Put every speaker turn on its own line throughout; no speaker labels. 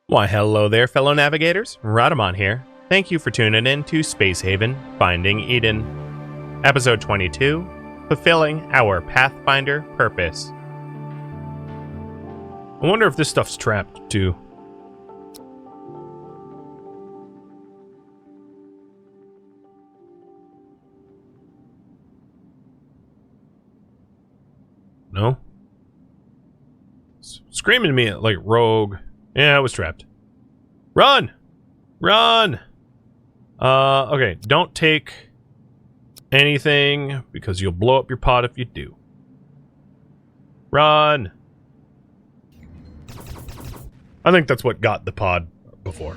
Why, hello there, fellow navigators. Rhadamant here. Thank you for tuning in to Space Haven Finding Eden. Episode 22, Fulfilling Our Pathfinder Purpose. I wonder if this stuff's trapped, too. No? Screaming at me like rogue. Yeah, it was trapped. Run! Run! Okay, don't take anything because you'll blow up your pod if you do. Run! I think that's what got the pod before.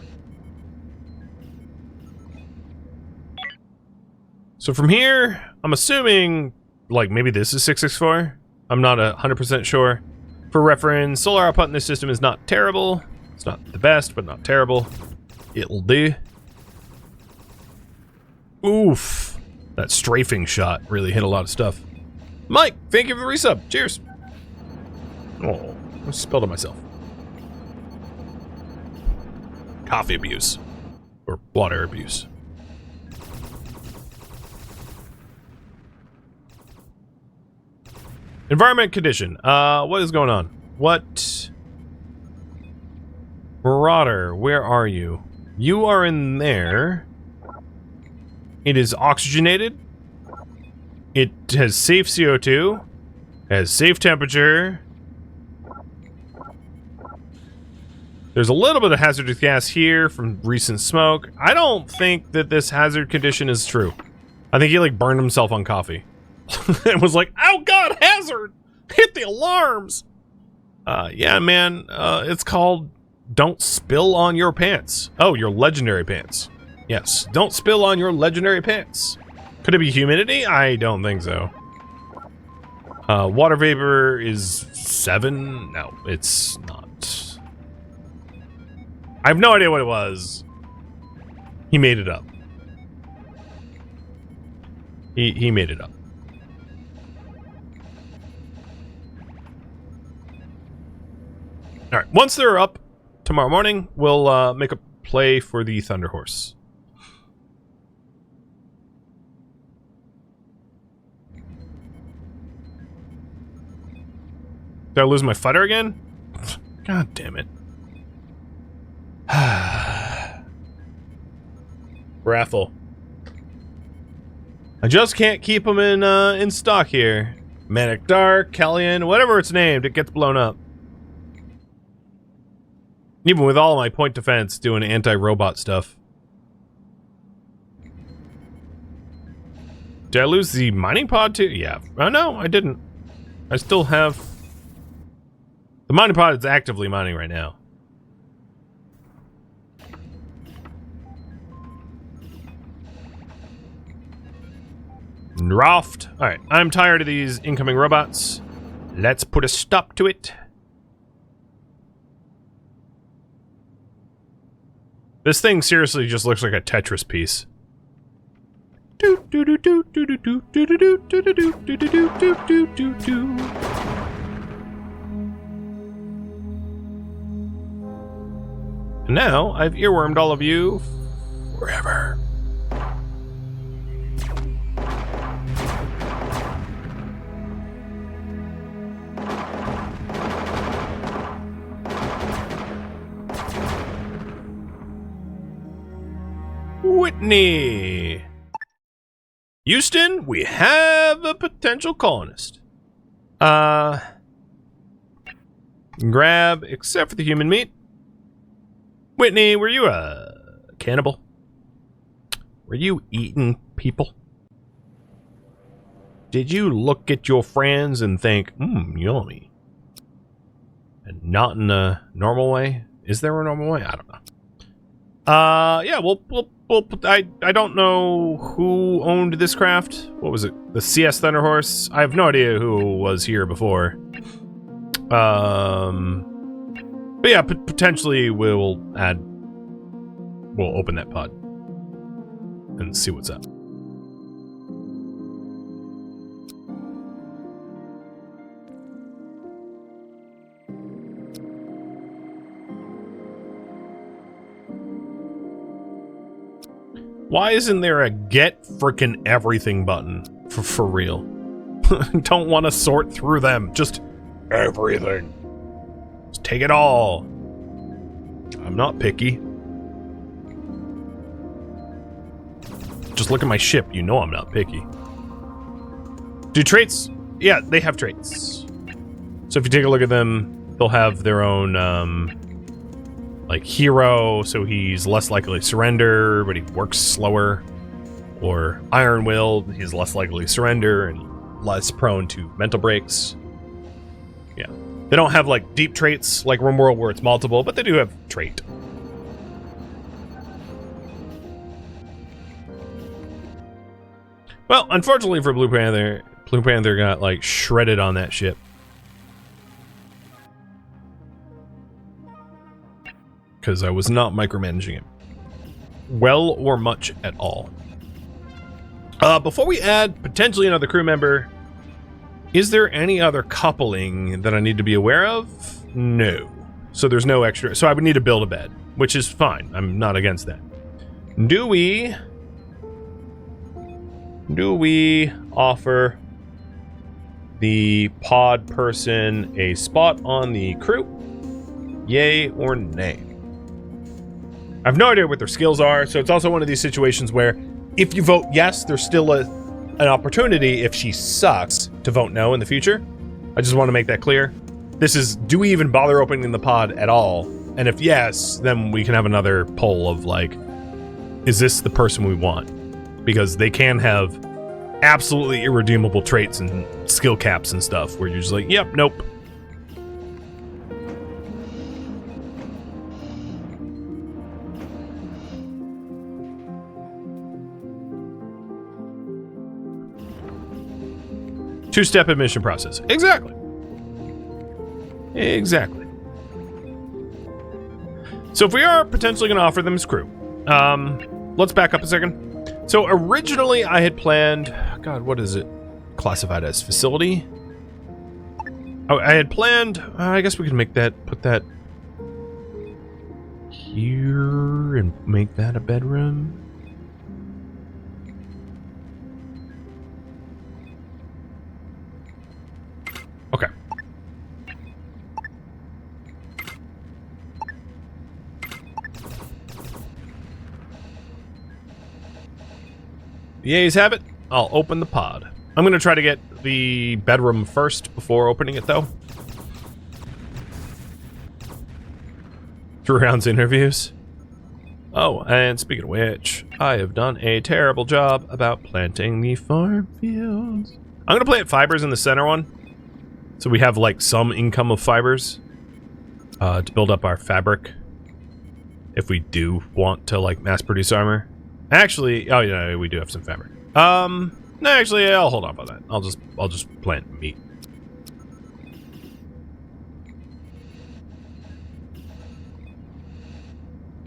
So from here, I'm assuming, like, maybe this is 664? I'm not 100% sure. For reference, solar output in this system is not terrible. It's not the best, but not terrible. It'll do. Oof. That strafing shot really hit a lot of stuff. Mike, thank you for the resub. Cheers. Oh, I spilled on myself. Coffee abuse. Or water abuse. Environment condition. What is going on? What? Marauder, where are you? You are in there. It is oxygenated. It has safe CO2. It has safe temperature. There's a little bit of hazardous gas here from recent smoke. I don't think that this hazard condition is true. I think he like burned himself on coffee. It was like, oh god, hazard! Hit the alarms! Yeah, man, it's called Don't Spill on Your Pants. Oh, your legendary pants. Yes, don't spill on your legendary pants. Could it be humidity? I don't think so. Water vapor is 7? No, it's not. I have no idea what it was. He made it up. He made it up. Alright, once they're up tomorrow morning, we'll make a play for the Thunder Horse. Did I lose my fighter again? God damn it. Raffle. I just can't keep them in stock here. Manic Dark, Kellyan, whatever it's named, it gets blown up. Even with all my point defense doing anti-robot stuff. Did I lose the mining pod too? Yeah. Oh no, I didn't. I still have... The mining pod is actively mining right now. Raft. Alright, I'm tired of these incoming robots. Let's put a stop to it. This thing seriously just looks like a Tetris piece. And now I've earwormed all of you forever. Whitney! Houston, we have a potential colonist. Grab, except for the human meat. Whitney, were you a cannibal? Were you eating people? Did you look at your friends and think, yummy? And not in a normal way? Is there a normal way? I don't know. Yeah, I don't know who owned this craft. What was it? The CS Thunder Horse? I have no idea who was here before. But yeah, potentially we'll open that pod and see what's up. Why isn't there a get frickin' everything button? For real. Don't want to sort through them. Just everything. Just take it all. I'm not picky. Just look at my ship. You know I'm not picky. Do traits? Yeah, they have traits. So if you take a look at them, they'll have their own, like, hero, so he's less likely to surrender, but he works slower. Or Iron Will, he's less likely to surrender and less prone to mental breaks. Yeah. They don't have, like, deep traits like RimWorld where it's multiple, but they do have trait. Well, unfortunately for Blue Panther got, like, shredded on that ship. Because I was not micromanaging it. Well or much at all. Before we add potentially another crew member, is there any other coupling that I need to be aware of? No. So there's no extra. So I would need to build a bed, which is fine. I'm not against that. Do we offer the pod person a spot on the crew? Yay or nay? I have no idea what their skills are, so it's also one of these situations where if you vote yes, there's still an opportunity, if she sucks, to vote no in the future. I just want to make that clear. This is, do we even bother opening the pod at all? And if yes, then we can have another poll of like, is this the person we want? Because they can have absolutely irredeemable traits and skill caps and stuff where you're just like, yep, nope. Two-step admission process. Exactly. Exactly. So if we are potentially going to offer them as crew, let's back up a second. So originally I had planned, God, what is it classified as? Facility? Oh, I had planned, I guess we could make that, put that here and make that a bedroom. Okay. The A's have it. I'll open the pod. I'm going to try to get the bedroom first before opening it, though. 3 rounds interviews. Oh, and speaking of which, I have done a terrible job about planting the farm fields. I'm going to plant fibers in the center one, so we have, like, some income of fibers to build up our fabric if we do want to, like, mass-produce armor. Actually, oh yeah, we do have some fabric. No, actually, I'll hold off on that. I'll just plant meat.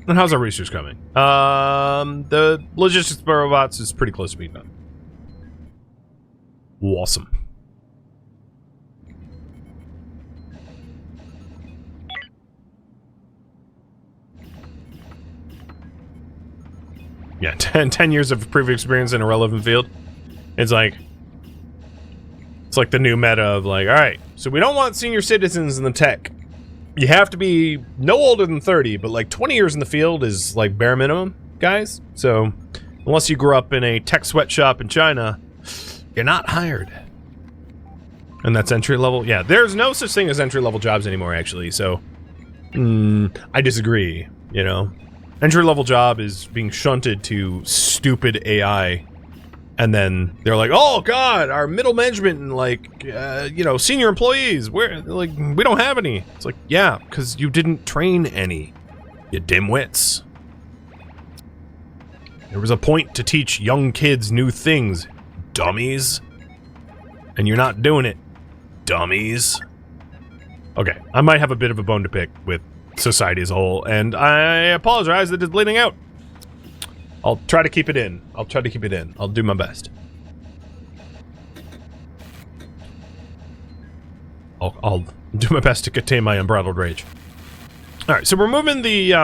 And how's our research coming? The logistics robots is pretty close to being done. Awesome. Yeah, 10 years of previous experience in a relevant field. It's like the new meta of like, all right, so we don't want senior citizens in the tech. You have to be no older than 30, but like 20 years in the field is like bare minimum, guys. So unless you grew up in a tech sweatshop in China, you're not hired. And that's entry level. Yeah, there's no such thing as entry level jobs anymore, actually. So I disagree, you know. Entry-level job is being shunted to stupid AI, and then they're like, oh god, our middle management and like, you know, senior employees, we don't have any. It's like, yeah, because you didn't train any, you dimwits. There was a point to teach young kids new things, dummies. And you're not doing it, dummies. Okay, I might have a bit of a bone to pick with society as a whole, and I apologize that it's bleeding out. I'll try to keep it in. I'll do my best. I'll do my best to contain my unbridled rage. Alright, so we're moving the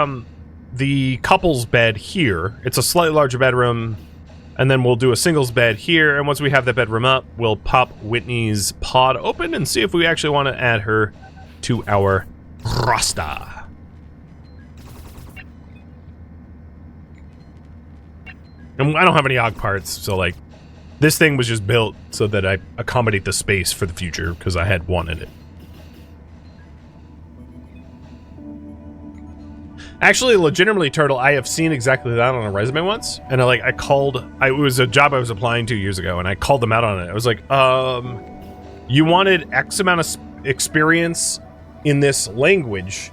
the couple's bed here. It's a slightly larger bedroom. And then we'll do a singles bed here. And once we have that bedroom up, we'll pop Whitney's pod open and see if we actually want to add her to our roster. And I don't have any AUG parts, so like, this thing was just built so that I accommodate the space for the future, because I had one in it. Actually, legitimately, Turtle, I have seen exactly that on a resume once, and it was a job I was applying 2 years ago, and I called them out on it. I was like, you wanted X amount of experience in this language.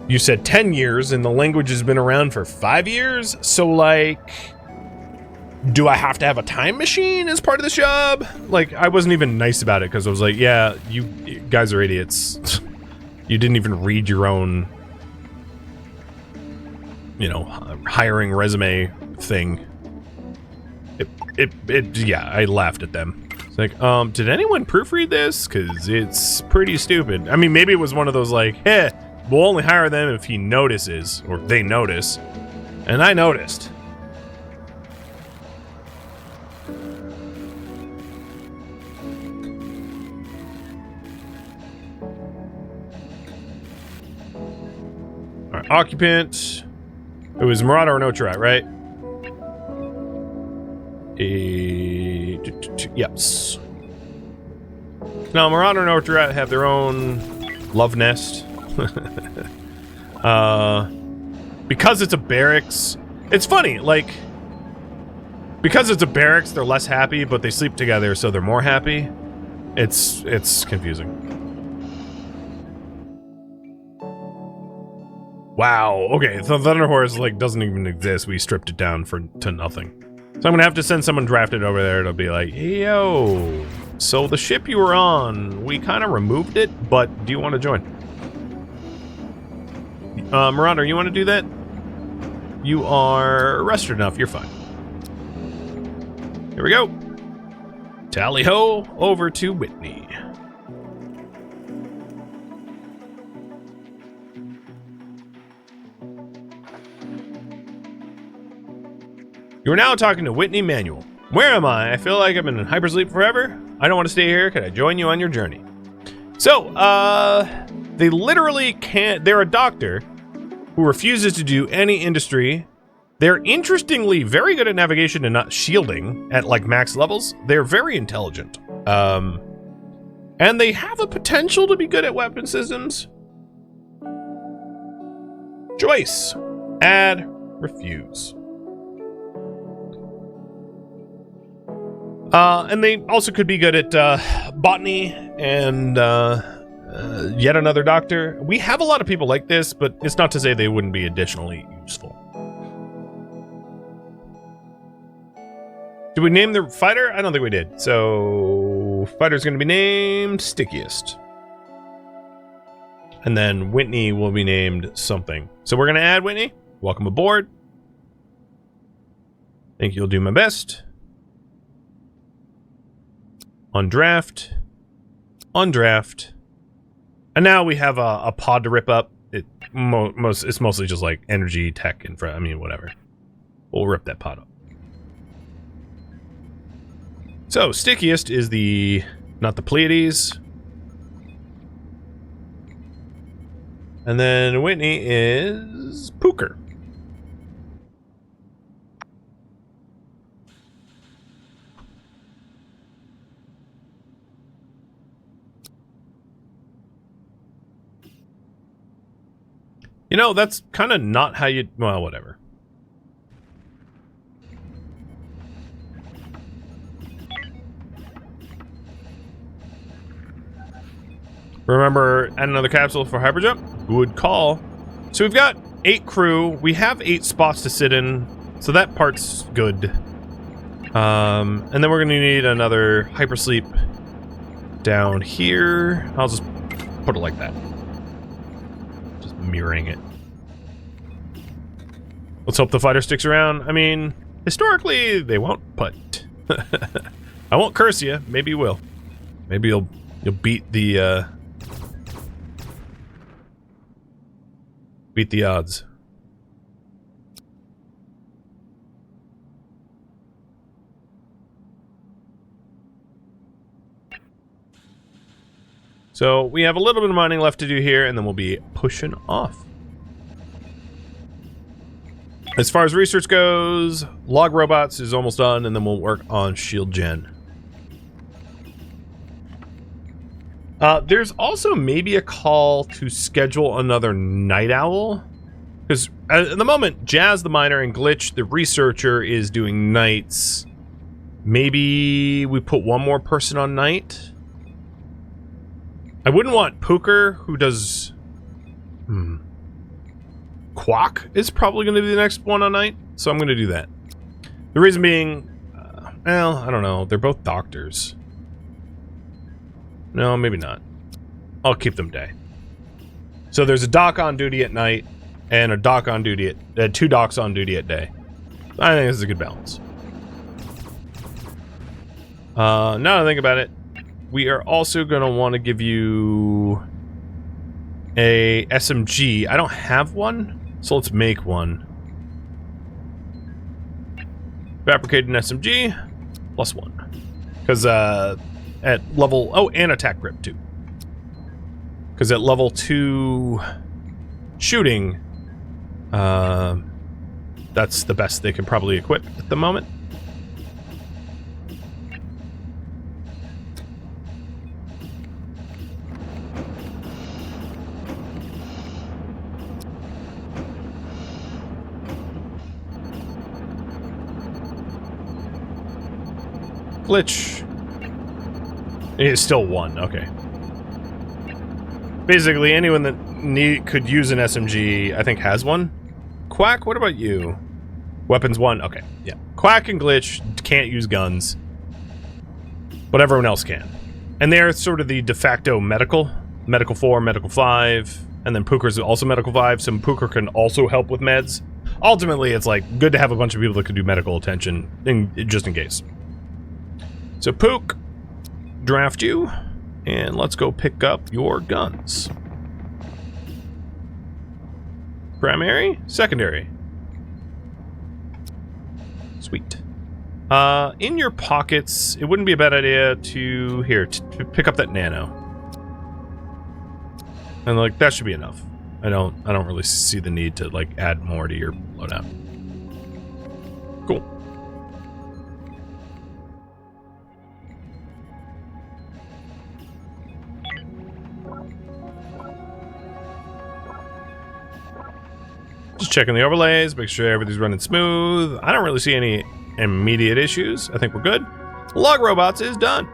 You said 10 years, and the language has been around for 5 years, so like, do I have to have a time machine as part of this job? Like, I wasn't even nice about it, because I was like, yeah, you guys are idiots. You didn't even read your own, you know, hiring resume thing. Yeah, I laughed at them. It's like, did anyone proofread this? Because it's pretty stupid. I mean, maybe it was one of those like, hey, we'll only hire them if he notices, or they notice. And I noticed. All right, occupant. It was Marauder or Notarat, right? Yes. Now, Marauder and Notarat have their own love nest. Because it's a barracks, it's funny, like, because it's a barracks, they're less happy, but they sleep together, so they're more happy. It's confusing. Wow, okay, the Thunder Horse, like, doesn't even exist. We stripped it down to nothing. So I'm gonna have to send someone drafted over there to be like, hey, yo, so the ship you were on, we kind of removed it, but do you want to join? Marauder, you want to do that? You are rested enough, you're fine. Here we go. Tally-ho, over to Whitney. You are now talking to Whitney Manuel. Where am I? I feel like I've been in hypersleep forever. I don't want to stay here. Can I join you on your journey? So, they literally can't. They're a doctor who refuses to do any industry. They're interestingly very good at navigation and not shielding at like max levels. They're very intelligent. And they have a potential to be good at weapon systems. Choice. Add. Refuse. And they also could be good at botany and yet another doctor. We have a lot of people like this, but it's not to say they wouldn't be additionally useful. Did we name the fighter? I don't think we did. So, fighter's going to be named Stickiest. And then Whitney will be named something. So we're going to add Whitney. Welcome aboard. Think you'll do my best. On draft, and now we have a pod to rip up. It's mostly just like energy, tech, I mean, whatever. We'll rip that pod up. So, Stickiest is not the Pleiades. And then Whitney is Pooker. You know, that's kind of not how you... Well, whatever. Remember, add another capsule for hyperjump? Good call. So we've got 8 crew. We have 8 spots to sit in. So that part's good. And then we're going to need another hypersleep down here. I'll just put it like that. Just mirroring it. Let's hope the fighter sticks around. I mean, historically, they won't, but I won't curse you. Maybe you will. Maybe you'll beat the odds. So we have a little bit of mining left to do here, and then we'll be pushing off. As far as research goes, log robots is almost done, and then we'll work on shield gen. There's also maybe a call to schedule another night owl, because at the moment, Jazz the miner and Glitch the researcher is doing nights. Maybe we put one more person on night. I wouldn't want Pooker, who does... Quack is probably going to be the next one on night, so I'm going to do that. The reason being, well, I don't know. They're both doctors. No, maybe not. I'll keep them day. So there's a doc on duty at night, and a doc on duty at... two docs on duty at day. I think this is a good balance. Now that I think about it, we are also going to want to give you a SMG. I don't have one, so let's make one. Fabricate an SMG, +1. Because at level... Oh, and attack grip, too. Because at level 2 shooting, that's the best they can probably equip at the moment. Glitch is still 1, okay. Basically, anyone that could use an SMG, I think, has one. Quack, what about you? Weapons 1, okay, yeah. Quack and Glitch can't use guns, but everyone else can. And they're sort of the de facto medical. Medical 4, medical 5, and then Pooker's also medical 5, so Pooker can also help with meds. Ultimately, it's like good to have a bunch of people that can do medical attention, just in case. So Pook, draft you, and let's go pick up your guns. Primary, secondary. Sweet. In your pockets, it wouldn't be a bad idea to to pick up that nano. And like that should be enough. I don't really see the need to like add more to your loadout. Cool. Just checking the overlays, make sure everything's running smooth. I don't really see any immediate issues. I think we're good. Log robots is done.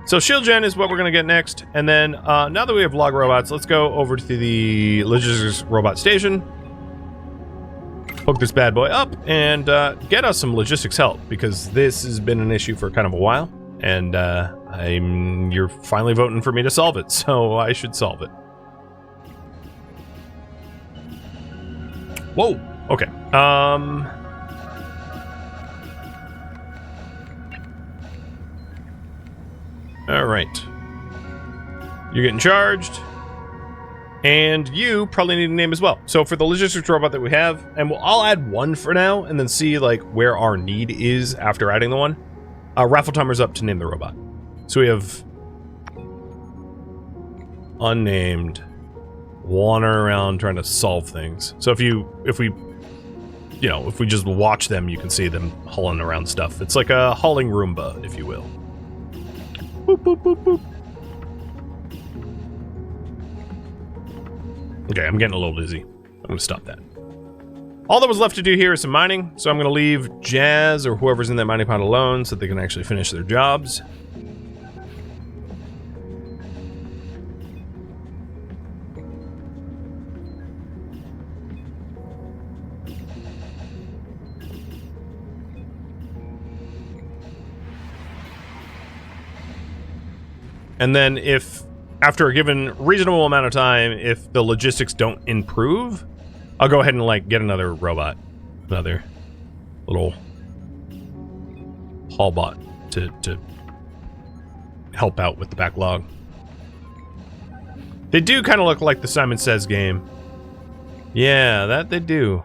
So shield gen is what we're going to get next. And then now that we have log robots, let's go over to the logistics robot station. Hook this bad boy up and get us some logistics help, because this has been an issue for kind of a while. And you're finally voting for me to solve it, so I should solve it. Whoa, okay. All right. You're getting charged. And you probably need a name as well. So for the logistics robot that we have, and I'll add one for now and then see like where our need is after adding the one. Raffle timer's up to name the robot. So we have unnamed, wandering around trying to solve things. So if we just watch them, you can see them hauling around stuff. It's like a hauling Roomba, if you will. Boop, boop, boop, boop. Okay, I'm getting a little dizzy. I'm gonna stop that. All that was left to do here is some mining, so I'm gonna leave Jazz or whoever's in that mining pod alone so they can actually finish their jobs. And then if, after a given reasonable amount of time, if the logistics don't improve, I'll go ahead and like get another robot, another little haul bot to help out with the backlog. They do kind of look like the Simon Says game. Yeah, that they do.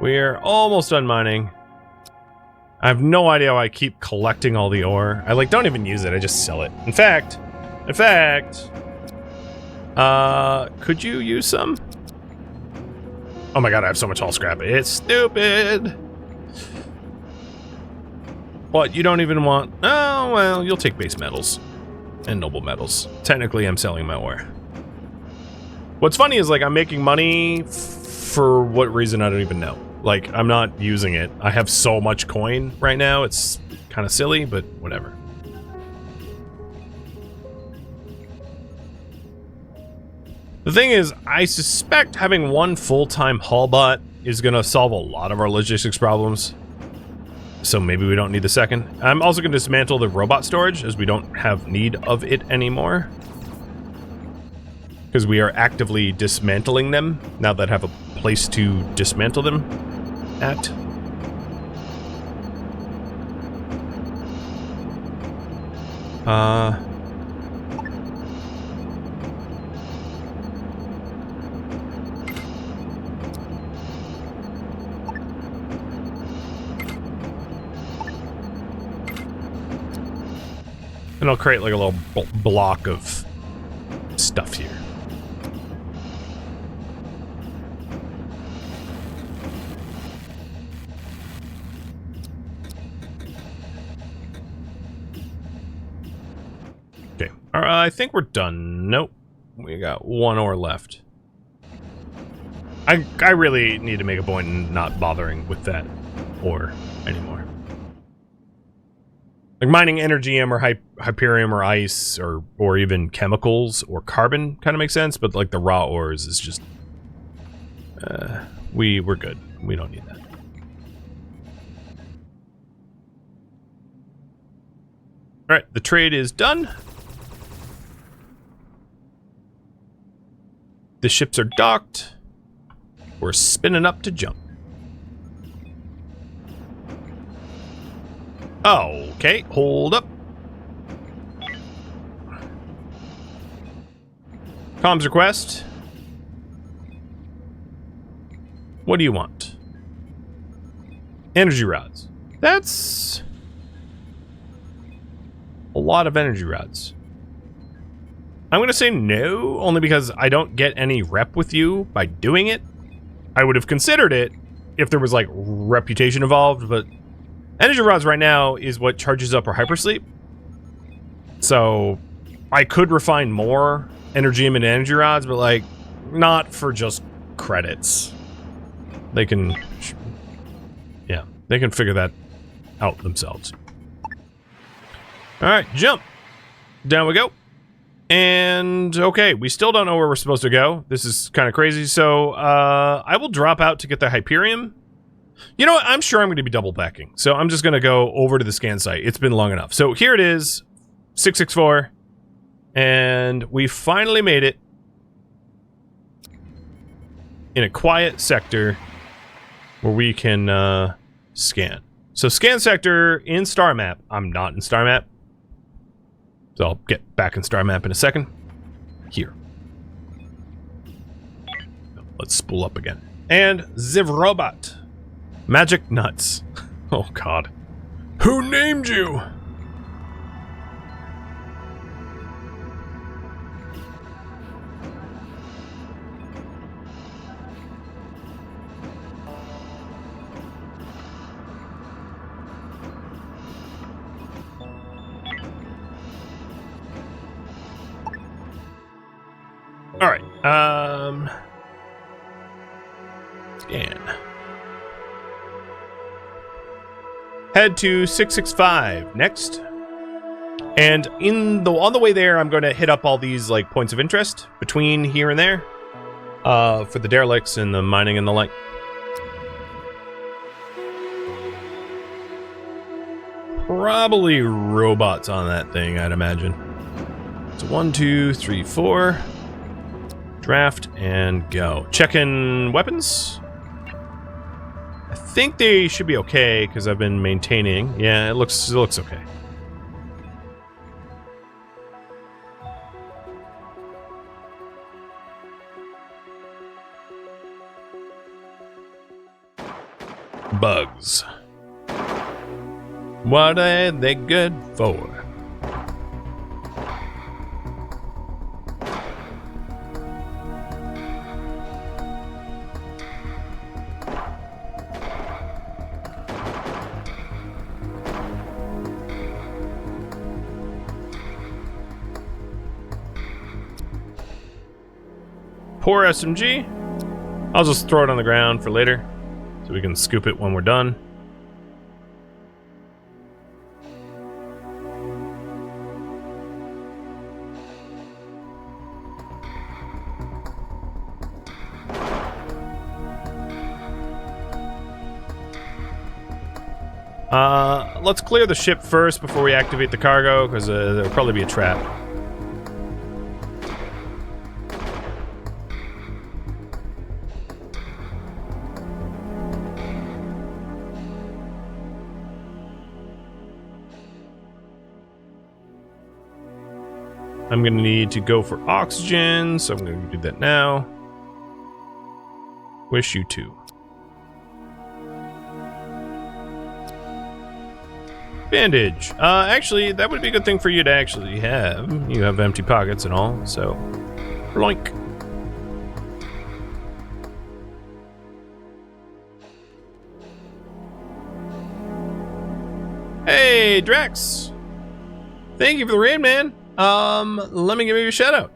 We're almost done mining. I have no idea why I keep collecting all the ore. I like don't even use it. I just sell it. In fact, could you use some? Oh my god, I have so much hull scrap. It's stupid. What, you don't even want... Oh, well, you'll take base metals and noble metals. Technically, I'm selling my ore. What's funny is, like, I'm making money for what reason I don't even know. Like, I'm not using it. I have so much coin right now, it's kind of silly, but whatever. The thing is, I suspect having one full-time hull bot is going to solve a lot of our logistics problems. So maybe we don't need the second. I'm also going to dismantle the robot storage, as we don't have need of it anymore. Because we are actively dismantling them, now that I have a place to dismantle them at. And I'll create like a little block of stuff here. Okay, I think we're done. Nope, we got one ore left. I really need to make a point in not bothering with that ore anymore. Like mining energium or hyperium or ice or even chemicals or carbon kind of makes sense, but like the raw ores is just we're good. We don't need that. All right, the trade is done. The ships are docked. We're spinning up to jump. Okay, hold up. Comms request. What do you want? Energy rods. That's a lot of energy rods. I'm going to say no, only because I don't get any rep with you by doing it. I would have considered it if there was, like, reputation involved, but energy rods right now is what charges up our hypersleep. So I could refine more energium and energy rods, but, like, not for just credits. They can... yeah, they can figure that out themselves. Alright, jump. Down we go. And, okay, we still don't know where we're supposed to go. This is kind of crazy, so, I will drop out to get the Hyperium. You know what? I'm sure I'm going to be double backing, so I'm just going to go over to the scan site. It's been long enough. So here it is, 664, and we finally made it in a quiet sector where we can, scan. So scan sector in star map. I'm not in star map. So I'll get back in star map in a second. Here. Let's spool up again. And Ziv Robot. Magic nuts. Oh god. Who named you? Alright, scan. Head to 665 next. And on the way there, I'm going to hit up all these like points of interest between here and there. For the derelicts and the mining and the like. Probably robots on that thing, I'd imagine. So 1, 2, 3, 4. Draft and go. Check in weapons. I think they should be okay because I've been maintaining. Yeah, it looks okay. Bugs. What are they good for? Poor SMG. I'll just throw it on the ground for later, so we can scoop it when we're done. Let's clear the ship first before we activate the cargo, because there'll probably be a trap. I'm going to need to go for oxygen, so I'm going to do that now. Wish you too. Bandage. Actually, that would be a good thing for you to actually have. You have empty pockets and all, so... Bloink. Hey, Drax! Thank you for the raid, man. Let me give you a shout out.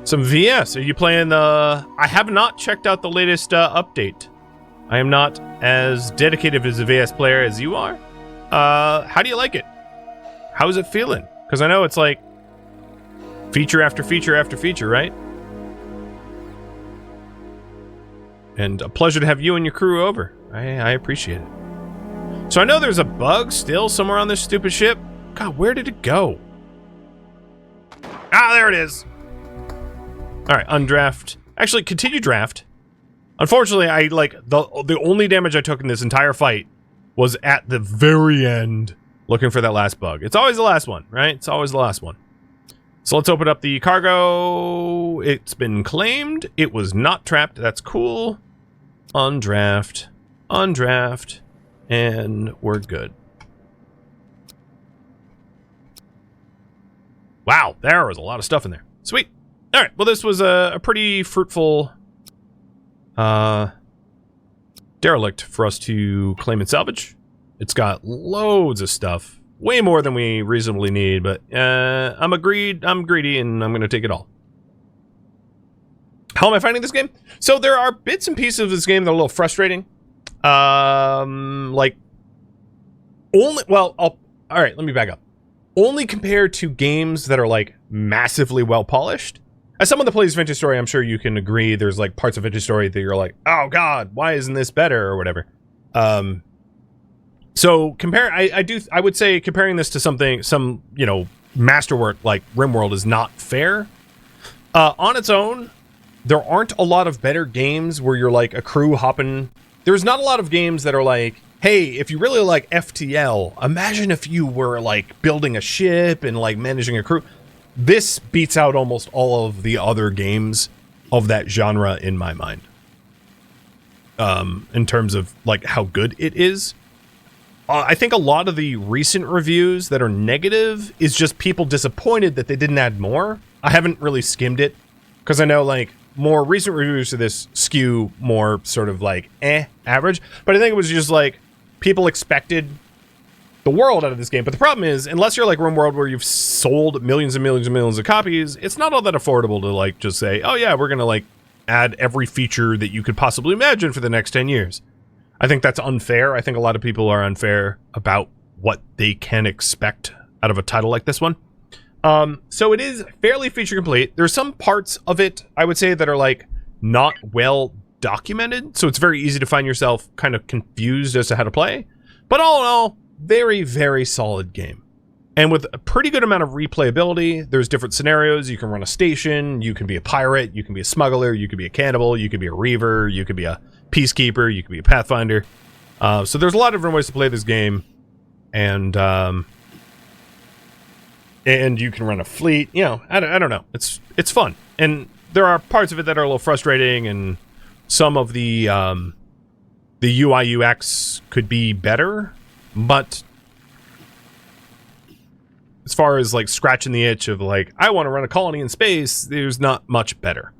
Some VS. Are you playing the... I have not checked out the latest update. I am not as dedicated as a VS player as you are. How do you like it? How's it feeling? Because I know it's like feature after feature after feature, right? And a pleasure to have you and your crew over. I appreciate it. So I know there's a bug still somewhere on this stupid ship. God, where did it go? Ah, there it is. All right, undraft. Actually, continue draft. Unfortunately, I like the only damage I took in this entire fight was at the very end, looking for that last bug. It's always the last one, right? It's always the last one. So let's open up the cargo. It's been claimed. It was not trapped. That's cool. Undraft. Undraft. And we're good. Wow, there was a lot of stuff in there. Sweet. All right, well, this was a pretty fruitful derelict for us to claim and salvage. It's got loads of stuff. Way more than we reasonably need, but I'm greedy, and I'm going to take it all. How am I finding this game? So there are bits and pieces of this game that are a little frustrating. Like, all right, let me back up. Only compared to games that are, like, massively well-polished. As someone that plays Vintage Story, I'm sure you can agree there's, like, parts of Vintage Story that you're like, oh, God, why isn't this better, or whatever. So, I would say comparing this to some, you know, masterwork like RimWorld is not fair. On its own, there aren't a lot of better games where you're, like, a crew hopping... There's not a lot of games that are like, hey, if you really like FTL, imagine if you were like building a ship and like managing a crew. This beats out almost all of the other games of that genre in my mind. In terms of like how good it is. I think a lot of the recent reviews that are negative is just people disappointed that they didn't add more. I haven't really skimmed it because I know like more recent reviews of this skew more sort of like average, but I think it was just like people expected the world out of this game. But the problem is, unless you're like RimWorld where you've sold millions and millions and millions of copies, it's not all that affordable to like just say, oh yeah, we're gonna like add every feature that you could possibly imagine for the next 10 years. I think that's unfair. I think a lot of people are unfair about what they can expect out of a title like this one. So it is fairly feature complete. There's some parts of it, I would say, that are like not well documented. So it's very easy to find yourself kind of confused as to how to play. But all in all, very, very solid game. And with a pretty good amount of replayability, there's different scenarios. You can run a station, you can be a pirate, you can be a smuggler, you can be a cannibal, you can be a reaver, you can be a peacekeeper, you can be a pathfinder. So there's a lot of different ways to play this game. And you can run a fleet, you know, I don't know. It's fun. And there are parts of it that are a little frustrating, and some of the the UI UX could be better, but as far as like scratching the itch of like, I want to run a colony in space, there's not much better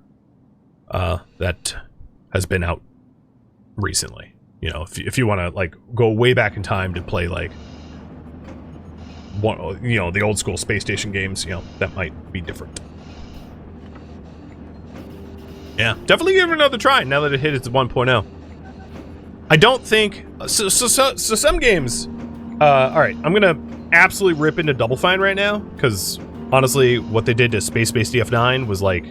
that has been out recently. You know, if you want to like go way back in time to play like one, you know, the old school space station games, you know, that might be different. Yeah, definitely give it another try now that it hit its 1.0. I don't think so some games. All right, I'm gonna absolutely rip into Double Fine right now because honestly, what they did to Space Base DF9 was like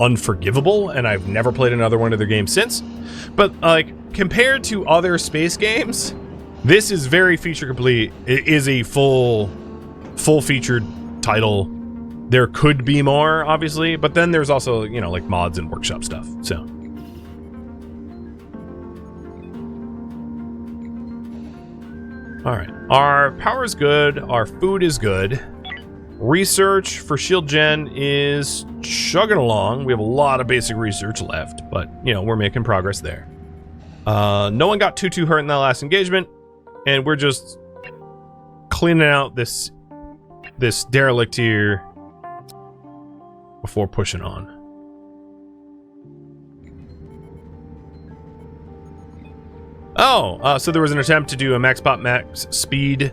unforgivable, and I've never played another one of their games since. But like compared to other space games, this is very feature complete. It is a full featured title. There could be more, obviously, but then there's also, you know, like mods and workshop stuff. So all right, our power is good, our food is good. Research for shield gen is chugging along. We have a lot of basic research left, but you know, we're making progress there. No one got too hurt in that last engagement, and we're just cleaning out this derelict here before pushing on. Oh, so there was an attempt to do a max pop max speed,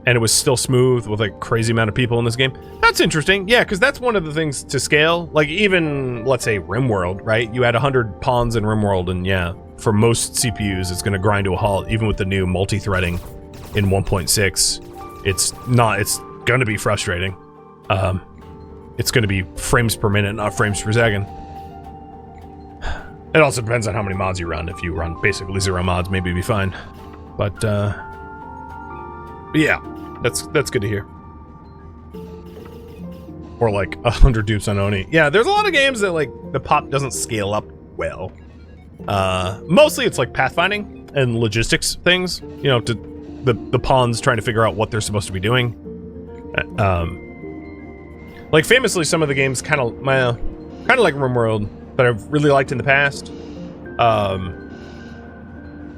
and it was still smooth with like crazy amount of people in this game. That's interesting. Yeah, because that's one of the things to scale. Like even, let's say, RimWorld, right? You had 100 pawns in RimWorld, and yeah, for most CPUs, it's going to grind to a halt. Even with the new multi-threading in 1.6, it's going to be frustrating. It's going to be frames per minute, not frames per second. It also depends on how many mods you run. If you run basically 0 mods, maybe it'd be fine. But yeah, that's good to hear. Or like 100 dupes on Oni. Yeah, there's a lot of games that like the pop doesn't scale up well. Mostly it's like pathfinding and logistics things. You know, to the pawns trying to figure out what they're supposed to be doing. Like famously, some of the games kind of like RimWorld that I've really liked in the past,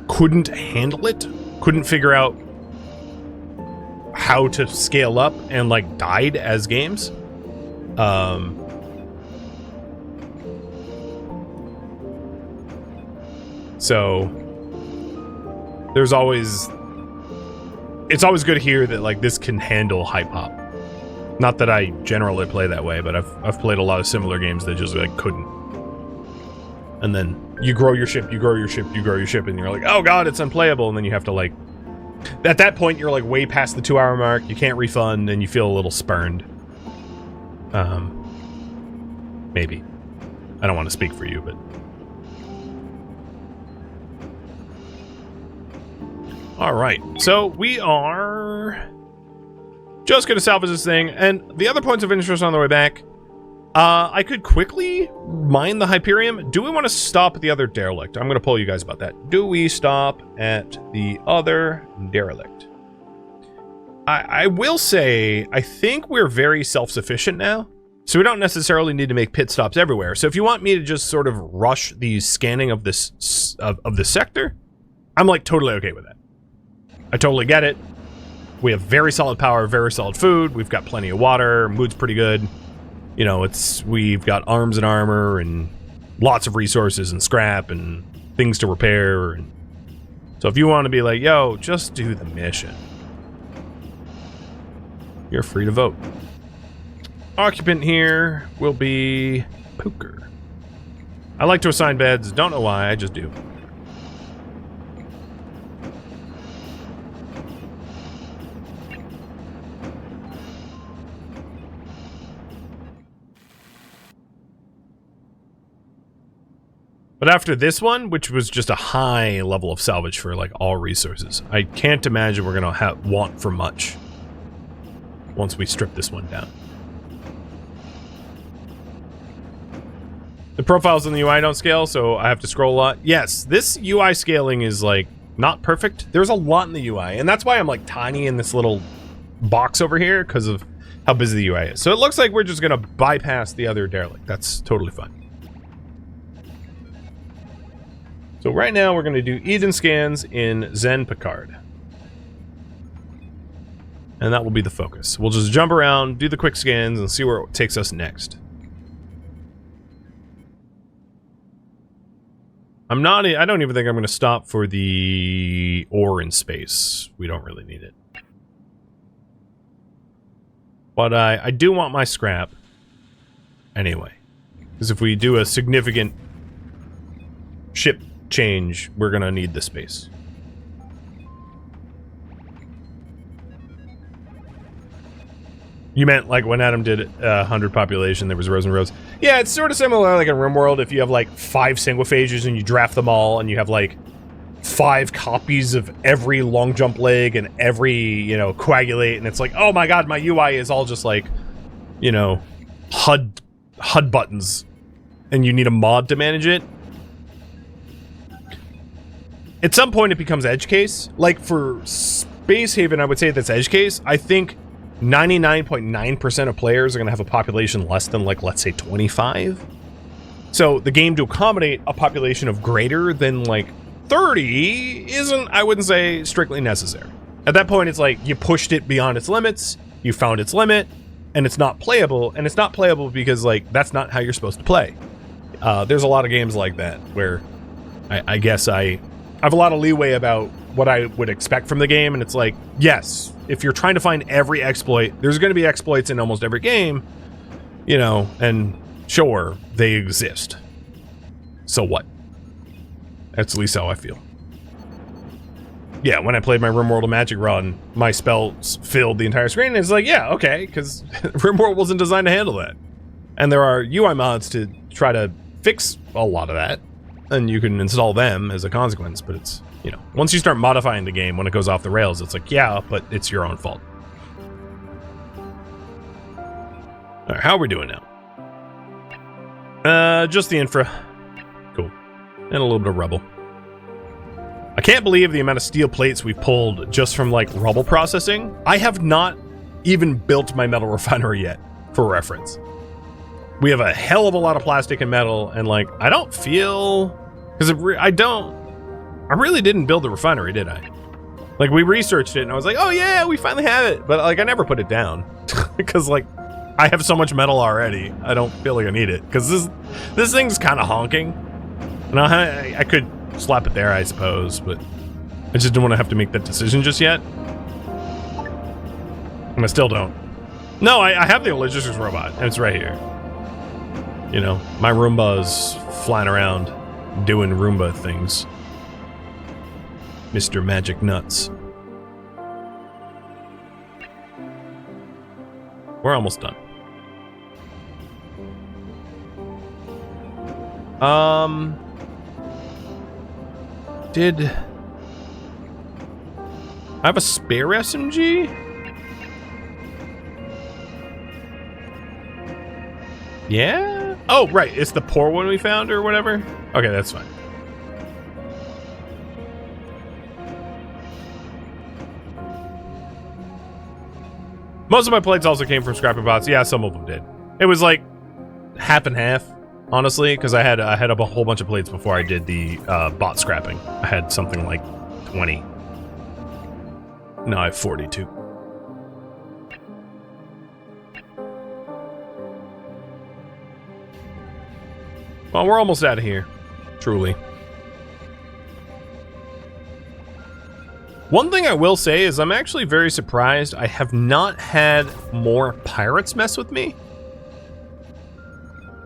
couldn't handle it, couldn't figure out how to scale up, and like died as games. So it's always good to hear that like this can handle high pop. Not that I generally play that way, but I've played a lot of similar games that just like couldn't. And then you grow your ship, and you're like, oh god, it's unplayable, and then you have to like, at that point you're like way past the 2-hour mark, you can't refund, and you feel a little spurned. Maybe. I don't want to speak for you, but alright, so we are just gonna salvage this thing, and the other points of interest on the way back, I could quickly mine the Hyperium. Do we want to stop at the other derelict? I'm gonna poll you guys about that. Do we stop at the other derelict? I will say, I think we're very self-sufficient now, so we don't necessarily need to make pit stops everywhere. So if you want me to just sort of rush the scanning of this of the sector, I'm like totally okay with that. I totally get it. We have very solid power, very solid food. We've got plenty of water. Mood's pretty good. You know, we've got arms and armor and lots of resources and scrap and things to repair. And so if you want to be like, yo, just do the mission, you're free to vote. Occupant here will be Poker. I like to assign beds. Don't know why, I just do. But after this one, which was just a high level of salvage for like all resources, I can't imagine we're gonna want for much once we strip this one down. The profiles in the UI don't scale, so I have to scroll a lot. Yes, this UI scaling is like not perfect. There's a lot in the UI, and that's why I'm like tiny in this little box over here because of how busy the UI is. So it looks like we're just gonna bypass the other derelict. That's totally fine. So right now we're going to do Eden scans in Zen Picard. And that will be the focus. We'll just jump around, do the quick scans, and see where it takes us next. I don't even think I'm going to stop for the ore in space. We don't really need it. But I do want my scrap. Anyway. Because if we do a significant ship change, we're going to need the space. You meant like when Adam did 100 population, there was rows and rows. Yeah, it's sort of similar like in RimWorld if you have like 5 singuophages and you draft them all and you have like 5 copies of every long jump leg and every, you know, coagulate, and it's like, oh my god, my UI is all just like, you know, HUD buttons and you need a mod to manage it. At some point it becomes edge case. Like for Space Haven, I would say that's edge case. I think 99.9% of players are going to have a population less than, like, let's say 25. So the game to accommodate a population of greater than, like, 30 isn't, I wouldn't say, strictly necessary. At that point, it's like, you pushed it beyond its limits, you found its limit, and it's not playable. And it's not playable because, like, that's not how you're supposed to play. There's a lot of games like that where I guess I have a lot of leeway about what I would expect from the game, and it's like, yes, if you're trying to find every exploit, there's going to be exploits in almost every game, you know, and sure, they exist. So what? That's at least how I feel. Yeah, when I played my RimWorld of Magic run, my spells filled the entire screen, and it's like, yeah, okay, because RimWorld wasn't designed to handle that. And there are UI mods to try to fix a lot of that, and you can install them as a consequence, but it's, you know, once you start modifying the game when it goes off the rails, it's like, yeah, but it's your own fault. Alright, how are we doing now? Just the infra. Cool. And a little bit of rubble. I can't believe the amount of steel plates we've pulled just from, like, rubble processing. I have not even built my metal refinery yet, for reference. We have a hell of a lot of plastic and metal, and, like, I don't feel... Because I really didn't build the refinery, did I? Like, we researched it, and I was like, oh yeah, we finally have it. But, like, I never put it down. Because, like, I have so much metal already, I don't feel like I need it. Because this thing's kind of honking. And I could slap it there, I suppose, but I just don't want to have to make that decision just yet. And I still don't. No, I have the logistics robot, and it's right here. You know, my Roomba's flying around doing Roomba things. Mr. Magic Nuts. We're almost done. Did I have a spare SMG? Yeah? Oh, right. It's the poor one we found or whatever? Okay, that's fine. Most of my plates also came from scrapping bots. Yeah, some of them did. It was like half and half, honestly, because I had a whole bunch of plates before I did the bot scrapping. I had something like 20. Now I have 42. Well, we're almost out of here. Truly. One thing I will say is I'm actually very surprised I have not had more pirates mess with me.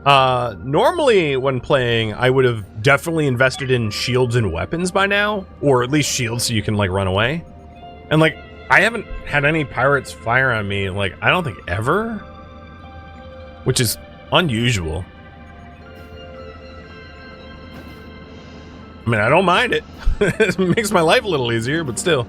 Normally when playing, I would have definitely invested in shields and weapons by now, or at least shields so you can, like, run away. And, like, I haven't had any pirates fire on me, like, I don't think ever, which is unusual. I mean, I don't mind it. It makes my life a little easier, but still.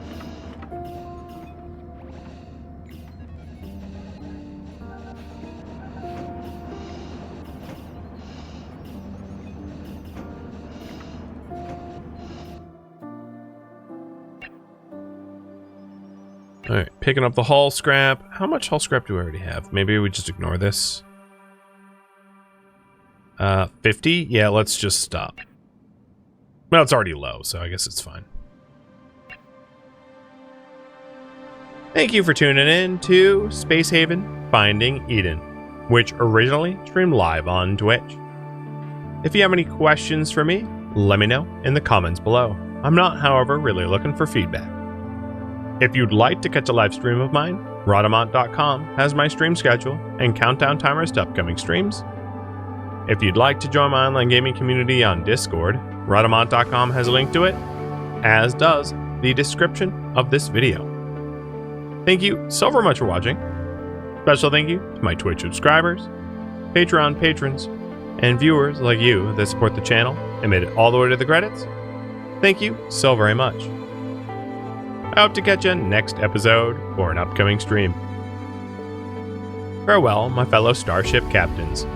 Alright, picking up the hull scrap. How much hull scrap do I already have? Maybe we just ignore this. 50? Yeah, let's just stop. Well, it's already low, so I guess it's fine. Thank you for tuning in to Space Haven Finding Eden, which originally streamed live on Twitch. If you have any questions for me, let me know in the comments below. I'm not, however, really looking for feedback. If you'd like to catch a live stream of mine, Rhadamant.com has my stream schedule and countdown timers to upcoming streams. If you'd like to join my online gaming community on Discord, Rhadamant.com has a link to it, as does the description of this video. Thank you so very much for watching. Special thank you to my Twitch subscribers, Patreon patrons, and viewers like you that support the channel and made it all the way to the credits. Thank you so very much. I hope to catch you next episode or an upcoming stream. Farewell, my fellow starship captains.